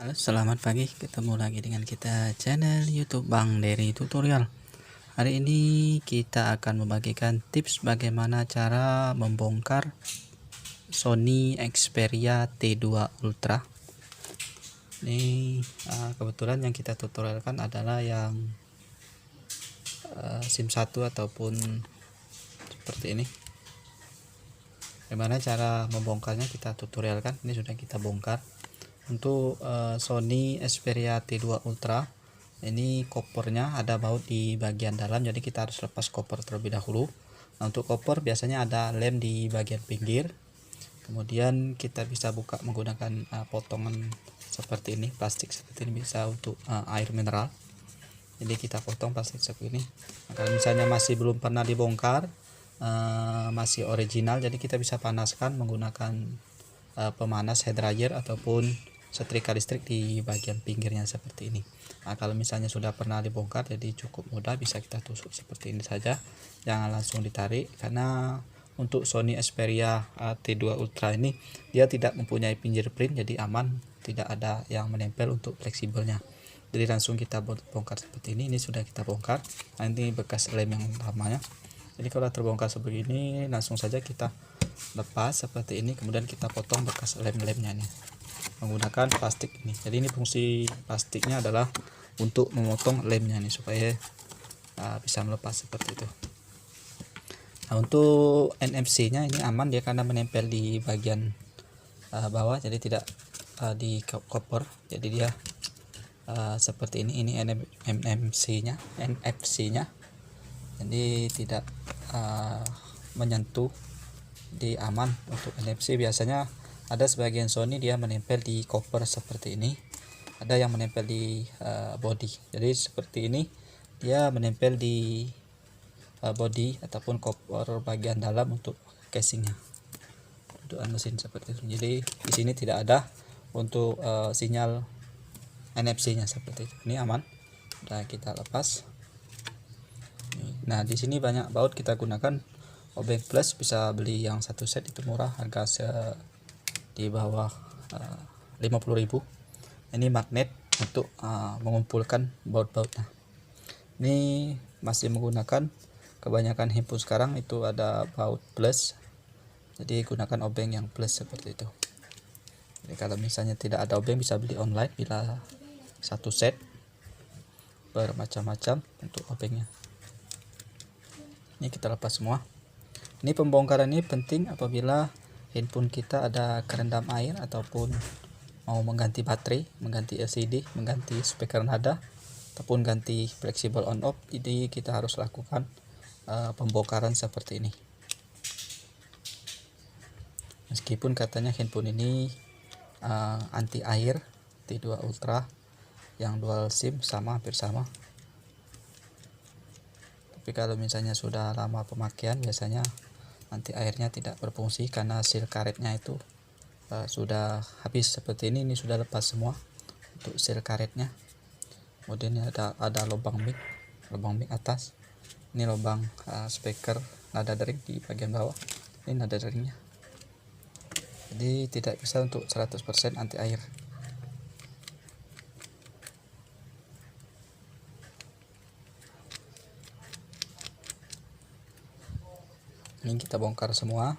Halo, selamat pagi. Ketemu lagi dengan kita channel YouTube Bang Dery Tutorial. Hari ini kita akan membagikan tips bagaimana cara membongkar Sony Xperia T2 Ultra. Ini kebetulan yang kita tutorialkan adalah yang SIM 1 ataupun seperti ini. Bagaimana cara membongkarnya kita tutorialkan. Ini sudah kita bongkar. Untuk Sony Xperia T2 Ultra, ini kopernya ada baut di bagian dalam, jadi kita harus lepas koper terlebih dahulu. Nah, untuk koper biasanya ada lem di bagian pinggir, kemudian kita bisa buka menggunakan potongan seperti ini, plastik seperti ini, bisa untuk air mineral. Jadi kita potong plastik seperti ini. Nah, kalau misalnya masih belum pernah dibongkar, masih original, jadi kita bisa panaskan menggunakan pemanas hair dryer ataupun setrika listrik di bagian pinggirnya seperti ini. Nah, kalau misalnya sudah pernah dibongkar, jadi cukup mudah, bisa kita tusuk seperti ini saja, jangan langsung ditarik, karena untuk Sony Xperia T2 Ultra ini dia tidak mempunyai fingerprint, jadi aman, tidak ada yang menempel untuk fleksibelnya. Jadi langsung kita bongkar seperti ini. Ini sudah kita bongkar. Nah, ini bekas lem yang lamanya. Jadi kalau terbongkar seperti ini, langsung saja kita lepas seperti ini, kemudian kita potong bekas lem-lemnya nih menggunakan plastik ini. Jadi ini fungsi plastiknya adalah untuk memotong lemnya nih supaya bisa melepas seperti itu. Nah, untuk NFC nya ini aman dia karena menempel di bagian bawah, jadi tidak di koper, jadi dia seperti ini NFC nya jadi tidak menyentuh, di aman. Untuk NFC biasanya ada sebagian Sony dia menempel di cover seperti ini, ada yang menempel di body. Jadi seperti ini dia menempel di body ataupun cover bagian dalam untuk casingnya, untuk mesin seperti itu. Jadi di sini tidak ada untuk sinyal NFC nya seperti itu. Ini aman. Nah, kita lepas. Nah, di sini banyak baut kita gunakan obeng plus, bisa beli yang satu set itu murah, harga di bawah 50.000. Ini magnet untuk mengumpulkan baut-bautnya. Ini masih menggunakan, kebanyakan handphone sekarang itu ada baut plus, jadi gunakan obeng yang plus seperti itu. Jadi kalau misalnya tidak ada obeng, bisa beli online bila satu set bermacam-macam untuk obengnya. Ini kita lepas semua. Ini pembongkaran ini penting apabila handphone kita ada kerendam air ataupun mau mengganti baterai, mengganti LCD, mengganti speaker nada, ataupun ganti fleksibel on off. Jadi kita harus lakukan pembongkaran seperti ini. Meskipun katanya handphone ini anti air, T2 Ultra yang dual SIM hampir sama. Tapi kalau misalnya sudah lama pemakaian, biasanya nanti airnya tidak berfungsi karena seal karetnya itu sudah habis seperti ini. Ini sudah lepas semua untuk seal karetnya. Kemudian ini ada lubang mic atas. Ini lubang speaker nada dering di bagian bawah. Ini nada deringnya. Jadi tidak bisa untuk 100% anti air. Ini kita bongkar semua.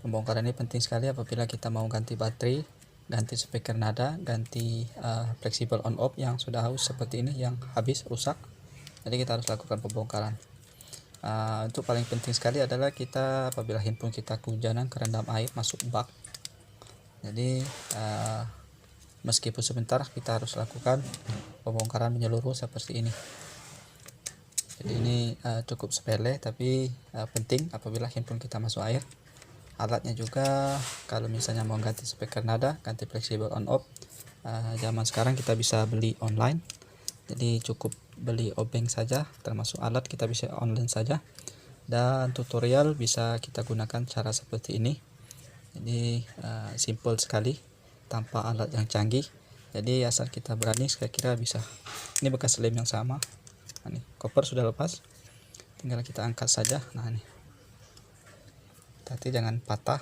Pembongkaran ini penting sekali apabila kita mau ganti baterai, ganti speaker nada, ganti fleksibel on off yang sudah haus seperti ini, yang habis rusak. Jadi kita harus lakukan pembongkaran. Untuk paling penting sekali adalah kita apabila handphone kita kehujanan, kerendam air, masuk bak. Jadi meskipun sebentar, kita harus lakukan pembongkaran menyeluruh seperti ini. Jadi ini cukup sepele tapi penting apabila handphone kita masuk air. Alatnya juga kalau misalnya mau ganti speaker nada, ganti fleksibel on off, zaman sekarang kita bisa beli online. Jadi cukup beli obeng saja, termasuk alat kita bisa online saja. Dan tutorial bisa kita gunakan cara seperti ini. Jadi simple sekali, tanpa alat yang canggih. Jadi asal kita berani, saya kira bisa. Ini bekas lem yang sama. Nah, ini koper sudah lepas, tinggal kita angkat saja. Nah, ini hati jangan patah.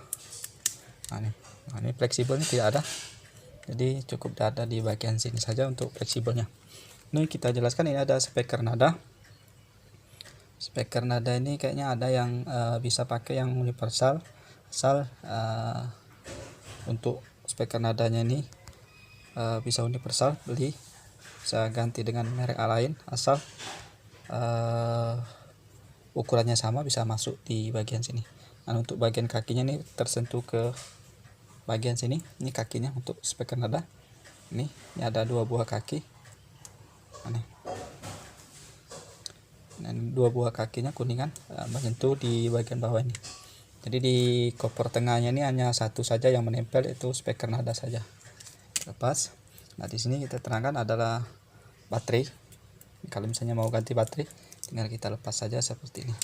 Nah, ini fleksibelnya tidak ada, jadi cukup ada di bagian sini saja untuk fleksibelnya. Ini kita jelaskan, ini ada speaker nada. Speaker nada ini kayaknya ada yang bisa pakai yang universal, asal untuk speaker nadanya ini bisa universal, beli bisa ganti dengan merek lain, asal ukurannya sama, bisa masuk di bagian sini. Nah, untuk bagian kakinya ini tersentuh ke bagian sini, ini kakinya untuk speaker nada. Ini ada 2 buah kaki. Ini. Dan 2 buah kakinya kuningan menyentuh di bagian bawah ini. Jadi di koper tengahnya ini hanya satu saja yang menempel, itu speaker nada saja. Lepas. Nah, di sini kita terangkan adalah baterai. Kalau misalnya mau ganti baterai, tinggal kita lepas saja seperti ini.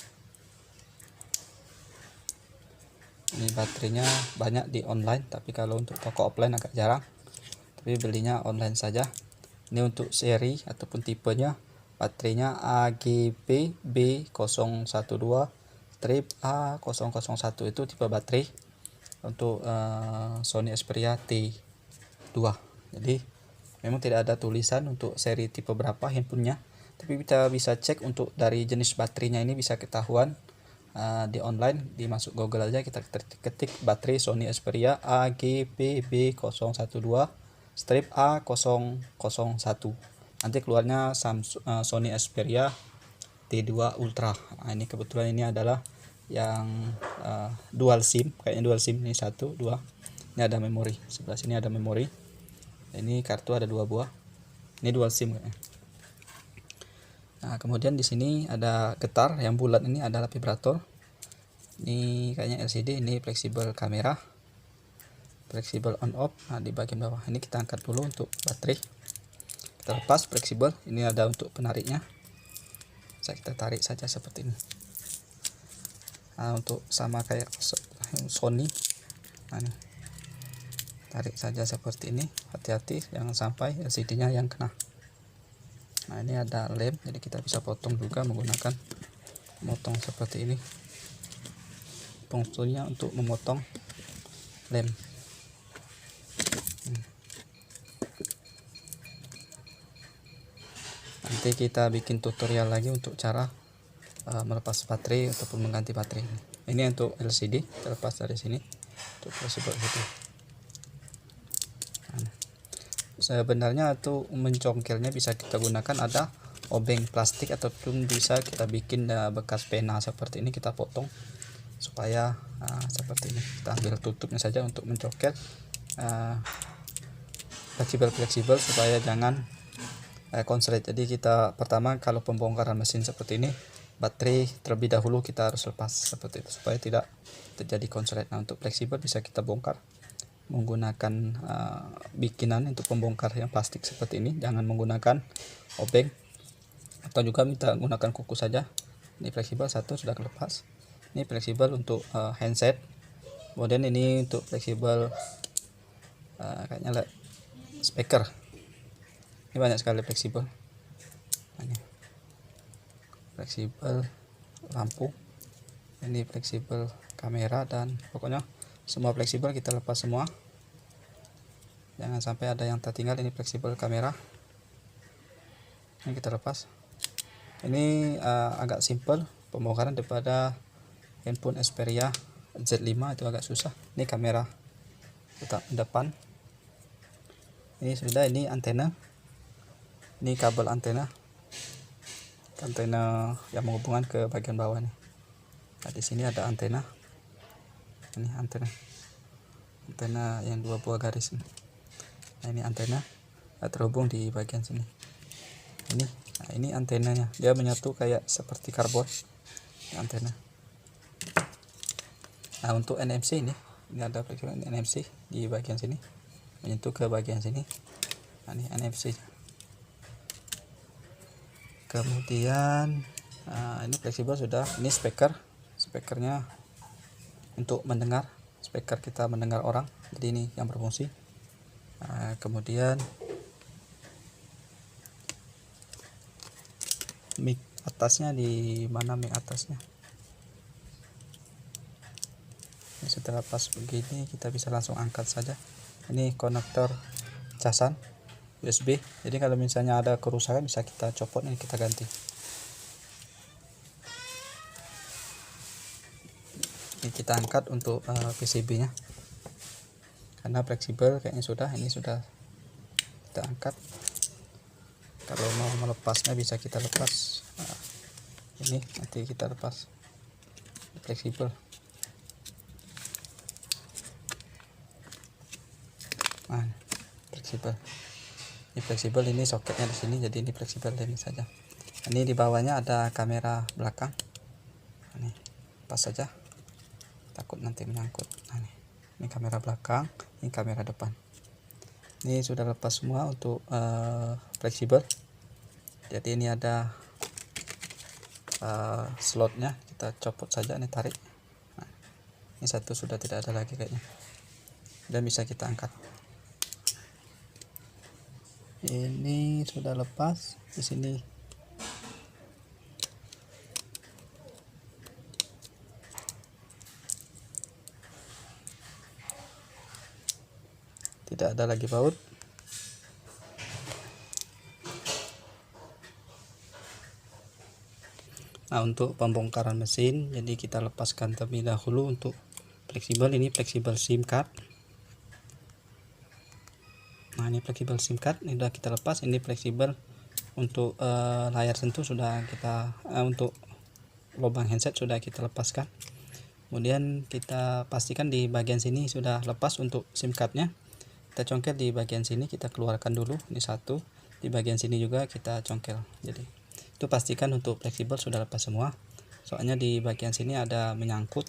Ini baterainya banyak di online, tapi kalau untuk toko offline agak jarang. Tapi belinya online saja. Ini untuk seri ataupun tipenya, baterainya AGB B012 strip A001, itu tipe baterai untuk Sony Xperia T2. Jadi memang tidak ada tulisan untuk seri tipe berapa handphonenya, tapi kita bisa cek untuk dari jenis baterainya ini, bisa ketahuan di online, dimasuk Google aja, kita ketik baterai Sony Xperia AGB B012 strip A001, nanti keluarnya Sony Xperia T2 Ultra. Nah, ini kebetulan ini adalah yang dual SIM, kayaknya dual SIM, ini 1 2. Ini ada memori, sebelah sini ada memori. Ini kartu ada 2 buah. Ini dual SIM kayaknya. Nah, kemudian di sini ada getar yang bulat, ini adalah vibrator. Ini kayaknya LCD, ini fleksibel kamera, fleksibel on off. Nah, di bagian bawah ini kita angkat dulu untuk baterai. Kita lepas fleksibel, ini ada untuk penariknya. Bisa kita tarik saja seperti ini. Nah, untuk sama kayak Sony, nah, ini tarik saja seperti ini, hati-hati jangan sampai LCD-nya yang kena. Nah, ini ada lem, jadi kita bisa potong juga menggunakan memotong seperti ini. Fungsinya untuk memotong lem. Nanti kita bikin tutorial lagi untuk cara melepas baterai ataupun mengganti baterai. Ini untuk LCD, terlepas dari sini untuk fleksibel itu. Nah, sebenarnya itu mencongkelnya bisa kita gunakan ada obeng plastik, ataupun bisa kita bikin bekas pena seperti ini, kita potong supaya seperti ini. Kita ambil tutupnya saja untuk mencongkel fleksibel supaya jangan konslet. Jadi kita pertama kalau pembongkaran mesin seperti ini, baterai terlebih dahulu kita harus lepas seperti itu supaya tidak terjadi konslet. Nah, untuk fleksibel bisa kita bongkar menggunakan bikinan untuk pembongkar yang plastik seperti ini, jangan menggunakan obeng, atau juga kita gunakan kuku saja. Ini fleksibel satu sudah lepas. Ini fleksibel untuk handset. Kemudian ini untuk fleksibel kayaknya speaker. Ini banyak sekali fleksibel. Ini fleksibel lampu, ini fleksibel kamera, dan pokoknya semua fleksibel kita lepas semua, jangan sampai ada yang tertinggal. Ini fleksibel kamera, ini kita lepas. Ini agak simple pembongkaran daripada handphone Xperia Z5, itu agak susah. Ini kamera tetap depan, ini sudah. Ini antena, ini kabel antena yang menghubungkan ke bagian bawah nih. Nah, di sini ada antena, ini antena yang 2 buah garis nih. Nah, ini antena terhubung di bagian sini. Ini antenanya, dia menyatu kayak seperti karbon antena. Nah, untuk NMC ini ada bagian NMC di bagian sini, menyentuh ke bagian sini. Nah, ini NMC. Kemudian ini fleksibel sudah. Ini speakernya untuk mendengar, speaker kita mendengar orang, jadi ini yang berfungsi. Kemudian mic atasnya, di mana mic atasnya? Ini setelah pas begini kita bisa langsung angkat saja. Ini konektor casan USB. Jadi kalau misalnya ada kerusakan bisa kita copot nih, kita ganti. Ini kita angkat untuk PCB nya karena fleksibel kayaknya sudah. Ini sudah kita angkat. Kalau mau melepasnya bisa kita lepas. Ini nanti kita lepas, fleksibel. Nah, fleksibel. Ini fleksibel, ini soketnya di sini, jadi ini fleksibel ini saja. Ini di bawahnya ada kamera belakang. Ini pas saja, takut nanti menyangkut. Nah, ini kamera belakang, ini kamera depan. Ini sudah lepas semua untuk fleksibel. Jadi ini ada slotnya, kita copot saja, ini tarik. Nah, ini satu sudah tidak ada lagi kayaknya, dan bisa kita angkat. Ini sudah lepas di sini. Tidak ada lagi baut. Nah, untuk pembongkaran mesin, jadi kita lepaskan terlebih dahulu untuk fleksibel. Ini fleksibel SIM card. Nah, ini fleksibel SIM card, ini sudah kita lepas. Ini fleksibel untuk layar sentuh sudah kita, untuk lubang handset sudah kita lepaskan. Kemudian kita pastikan di bagian sini sudah lepas untuk SIM cardnya. Kita congkel di bagian sini, kita keluarkan dulu. Ini satu, di bagian sini juga kita congkel. Jadi itu pastikan untuk fleksibel sudah lepas semua. Soalnya di bagian sini ada menyangkut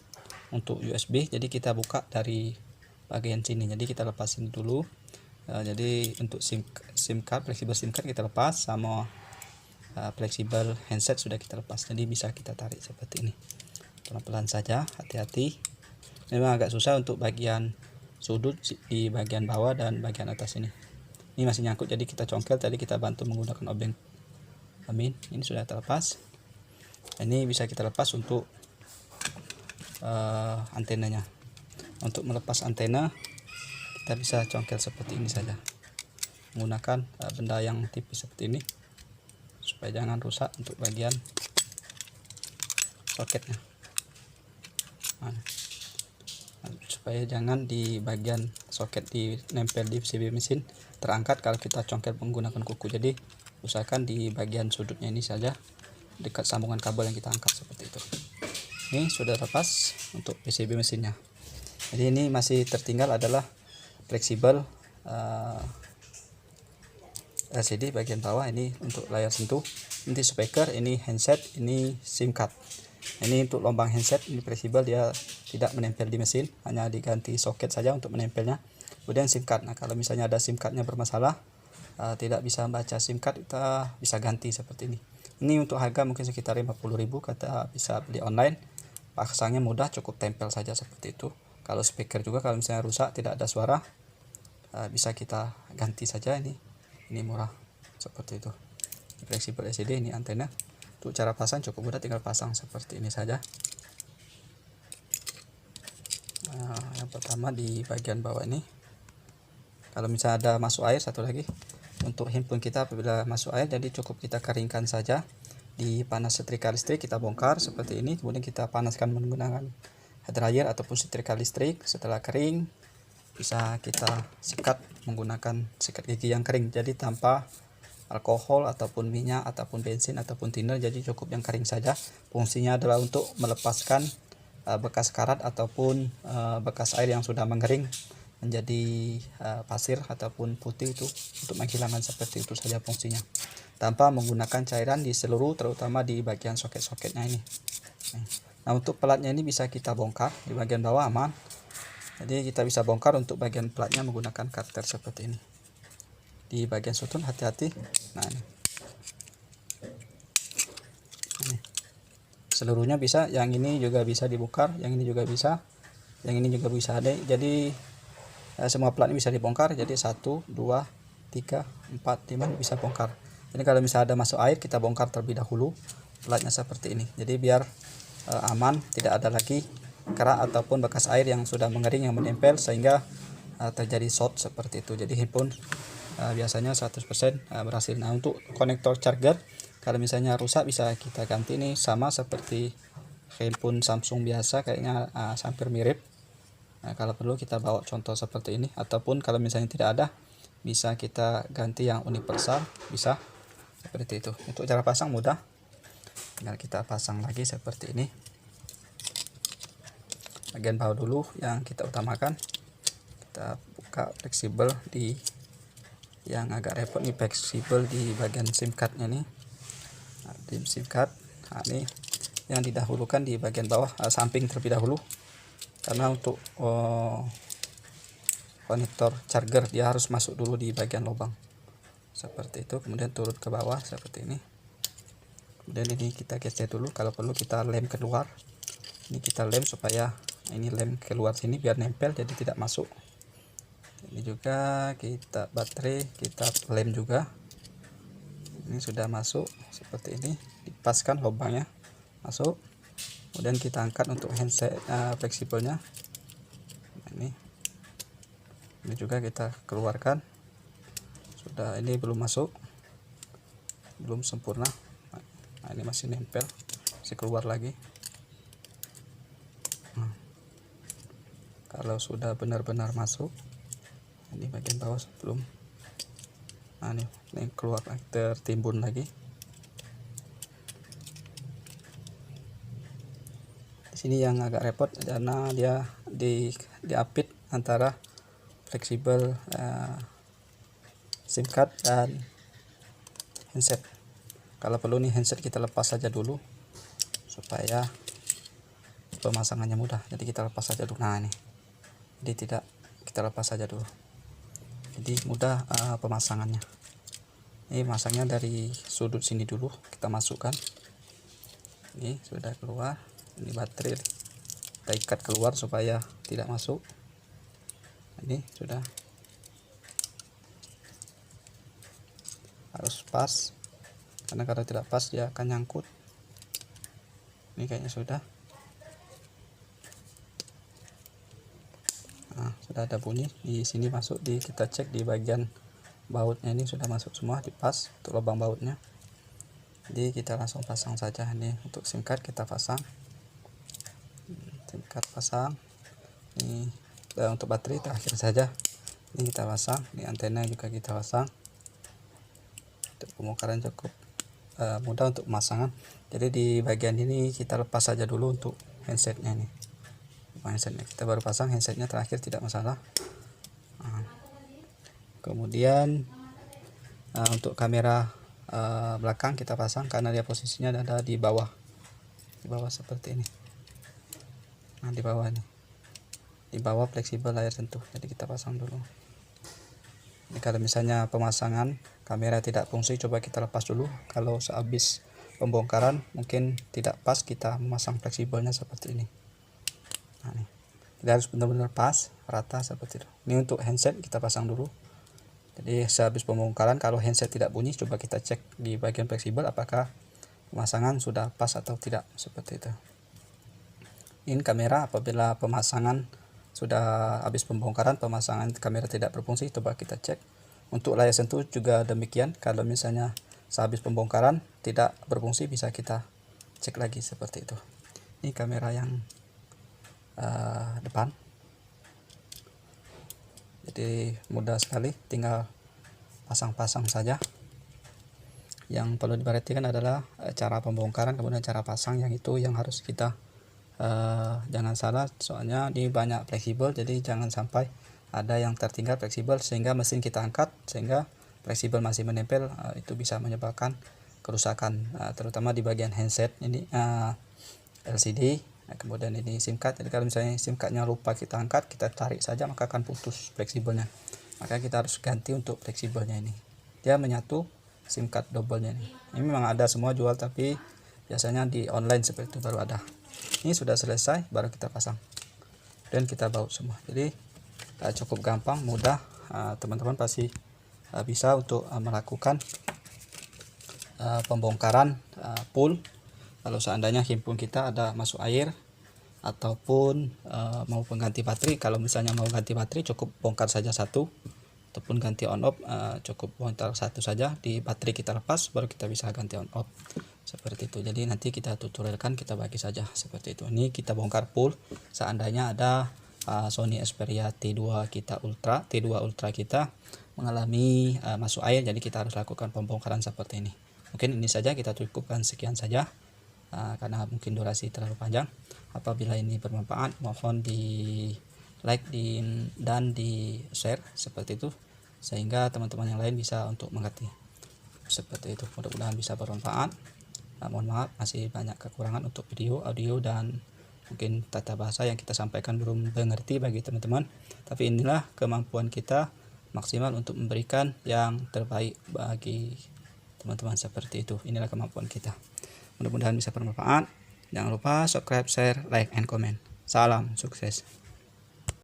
untuk USB, jadi kita buka dari bagian sini. Jadi kita lepasin dulu. Jadi untuk SIM card, fleksibel SIM card kita lepas, sama fleksibel handset sudah kita lepas. Jadi bisa kita tarik seperti ini. Pelan-pelan saja, hati-hati. Memang agak susah untuk bagian sudut di bagian bawah dan bagian atas ini. Ini masih nyangkut, jadi kita congkel. Tadi kita bantu menggunakan obeng. Amin. Ini sudah terlepas. Ini bisa kita lepas untuk antenanya. Untuk melepas antena kita bisa congkel seperti ini saja, menggunakan benda yang tipis seperti ini supaya jangan rusak untuk bagian soketnya. Nah, supaya jangan di bagian soket di nempel di PCB mesin terangkat kalau kita congkel menggunakan kuku. Jadi usahakan di bagian sudutnya ini saja, dekat sambungan kabel yang kita angkat seperti itu. Ini sudah lepas untuk PCB mesinnya. Jadi ini masih tertinggal adalah fleksibel LCD bagian bawah. Ini untuk layar sentuh, ini speaker, ini handset, ini SIM card. Ini untuk lubang handset, ini fleksibel, dia tidak menempel di mesin, hanya diganti soket saja untuk menempelnya. Kemudian SIM card. Nah, kalau misalnya ada SIM cardnya bermasalah, tidak bisa membaca SIM card, kita bisa ganti seperti ini. Ini untuk harga mungkin sekitar 50.000, kita bisa beli online. Pasangnya mudah, cukup tempel saja seperti itu. Kalau speaker juga kalau misalnya rusak tidak ada suara, bisa kita ganti saja. Ini murah seperti itu. Fleksibel LCD, ini antena. Untuk cara pasang cukup mudah, tinggal pasang seperti ini saja. Yang pertama di bagian bawah ini, kalau misalnya ada masuk air, satu lagi untuk handphone kita apabila masuk air, jadi cukup kita keringkan saja di panas setrika listrik. Kita bongkar seperti ini, kemudian kita panaskan menggunakan hair dryer ataupun setrika listrik. Setelah kering bisa kita sikat menggunakan sikat gigi yang kering, jadi tanpa alkohol ataupun minyak ataupun bensin ataupun thinner. Jadi cukup yang kering saja. Fungsinya adalah untuk melepaskan bekas karat ataupun bekas air yang sudah mengering menjadi pasir ataupun putih, itu untuk menghilangkan seperti itu saja fungsinya, tanpa menggunakan cairan di seluruh, terutama di bagian soket-soketnya ini. Nah, untuk pelatnya ini bisa kita bongkar di bagian bawah, aman. Jadi kita bisa bongkar untuk bagian pelatnya menggunakan cutter seperti ini. Di bagian sutun hati-hati. Nah, ini seluruhnya bisa, yang ini juga bisa dibongkar, yang ini juga bisa, yang ini juga bisa ada. Jadi semua plat ini bisa dibongkar. Jadi 1, 2, 3, 4, 5 bisa bongkar. Jadi kalau misalnya ada masuk air, kita bongkar terlebih dahulu platnya seperti ini. Jadi biar aman, tidak ada lagi kerak ataupun bekas air yang sudah mengering yang menempel sehingga terjadi short seperti itu. Jadi handphone biasanya 100% berhasil. Nah, untuk konektor charger kalau misalnya rusak bisa kita ganti. Ini sama seperti handphone Samsung biasa, kayaknya hampir mirip. Nah, kalau perlu kita bawa contoh seperti ini, ataupun kalau misalnya tidak ada bisa kita ganti yang universal, bisa seperti itu. Untuk cara pasang mudah, tinggal kita pasang lagi seperti ini. Bagian bawah dulu yang kita utamakan, kita buka fleksibel di yang agak repot nih, fleksibel di bagian SIM cardnya nih. Nah, di SIM card, nah, ini yang didahulukan di bagian bawah, samping terlebih dahulu, karena untuk konektor charger dia harus masuk dulu di bagian lubang seperti itu, kemudian turun ke bawah seperti ini. Kemudian ini kita geser dulu, kalau perlu kita lem keluar. Ini kita lem supaya ini lem keluar sini biar nempel, jadi tidak masuk. Ini juga kita baterai kita lem juga. Ini sudah masuk seperti ini, dipaskan lubangnya masuk. Kemudian kita angkat untuk handset fleksibelnya. Ini juga kita keluarkan. Sudah, ini belum masuk, belum sempurna. Nah, ini masih nempel, masih keluar lagi. Nah, kalau sudah benar-benar masuk, ini bagian bawah sebelum, nah ini keluar lagi, tertimbun lagi. Di sini yang agak repot karena dia diapit antara fleksibel SIM card dan handset. Kalau perlu nih handset kita lepas saja dulu supaya pemasangannya mudah. Jadi kita lepas saja dulu. Nah ini, jadi tidak, kita lepas saja dulu. Jadi mudah pemasangannya. Ini masangnya dari sudut sini dulu, kita masukkan. Ini sudah keluar. Ini baterai kita ikat keluar supaya tidak masuk. Ini sudah, harus pas, karena kalau tidak pas dia akan nyangkut. Ini kayaknya sudah. Nah, sudah ada bunyi di sini masuk, kita cek di bagian bautnya, ini sudah masuk semua, dipas untuk lubang bautnya. Jadi kita langsung pasang saja. Ini untuk SIM card kita pasang, SIM card pasang. Ini untuk baterai terakhir saja, ini kita pasang. Ini antena juga kita pasang. Untuk pembongkaran cukup mudah untuk pemasangan. Jadi di bagian ini kita lepas saja dulu untuk handsetnya nih. Handsetnya kita baru pasang, handsetnya terakhir tidak masalah. Nah, kemudian untuk kamera belakang kita pasang, karena dia posisinya ada di bawah seperti ini. Nah, di bawah ini, di bawah fleksibel layar sentuh, jadi kita pasang dulu. Ini kalau misalnya pemasangan kamera tidak fungsi, coba kita lepas dulu. Kalau sehabis pembongkaran mungkin tidak pas, kita memasang fleksibelnya seperti ini. Nah, ini tidak harus benar-benar pas rata seperti itu. Ini untuk handset kita pasang dulu. Jadi sehabis pembongkaran kalau handset tidak bunyi, coba kita cek di bagian fleksibel apakah pemasangan sudah pas atau tidak, seperti itu. Ini kamera apabila pemasangan sudah habis pembongkaran, pemasangan kamera tidak berfungsi, coba kita cek. Untuk layar sentuh juga demikian, kalau misalnya sehabis pembongkaran tidak berfungsi, bisa kita cek lagi seperti itu. Ini kamera yang depan, jadi mudah sekali, tinggal pasang-pasang saja. Yang perlu diperhatikan adalah cara pembongkaran, kemudian cara pasang, yang itu yang harus kita jangan salah, soalnya ini banyak fleksibel, jadi jangan sampai ada yang tertinggal fleksibel sehingga mesin kita angkat sehingga fleksibel masih menempel. Itu bisa menyebabkan kerusakan, terutama di bagian handset ini, LCD. Kemudian ini SIM card. Jadi kalau misalnya SIM cardnya lupa kita angkat, kita tarik saja, maka akan putus fleksibelnya. Maka kita harus ganti untuk fleksibelnya ini. Dia menyatu SIM card double-nya ini. Ini memang ada semua jual, tapi biasanya di online seperti itu baru ada. Ini sudah selesai, baru kita pasang dan kita baut semua. Jadi cukup gampang, mudah. Teman-teman pasti bisa untuk melakukan pembongkaran full. Kalau seandainya handphone kita ada masuk air ataupun mau pengganti baterai, kalau misalnya mau ganti baterai cukup bongkar saja satu, ataupun ganti on off, cukup pointer satu saja di baterai kita lepas baru kita bisa ganti on off seperti itu. Jadi nanti kita tutorialkan, kita bagi saja seperti itu. Ini kita bongkar full. Seandainya ada Sony Xperia T2 Ultra kita mengalami masuk air, jadi kita harus lakukan pembongkaran seperti ini. Mungkin ini saja, kita cukupkan sekian saja karena mungkin durasi terlalu panjang. Apabila ini bermanfaat, mohon di like dan di share seperti itu, sehingga teman-teman yang lain bisa untuk mengerti seperti itu. Mudah-mudahan bisa bermanfaat. Mohon maaf masih banyak kekurangan untuk video, audio, dan mungkin tata bahasa yang kita sampaikan belum mengerti bagi teman-teman, tapi inilah kemampuan kita maksimal untuk memberikan yang terbaik bagi teman-teman seperti itu. Inilah kemampuan kita. Mudah-mudahan bisa bermanfaat. Jangan lupa subscribe, share, like, and comment. Salam sukses.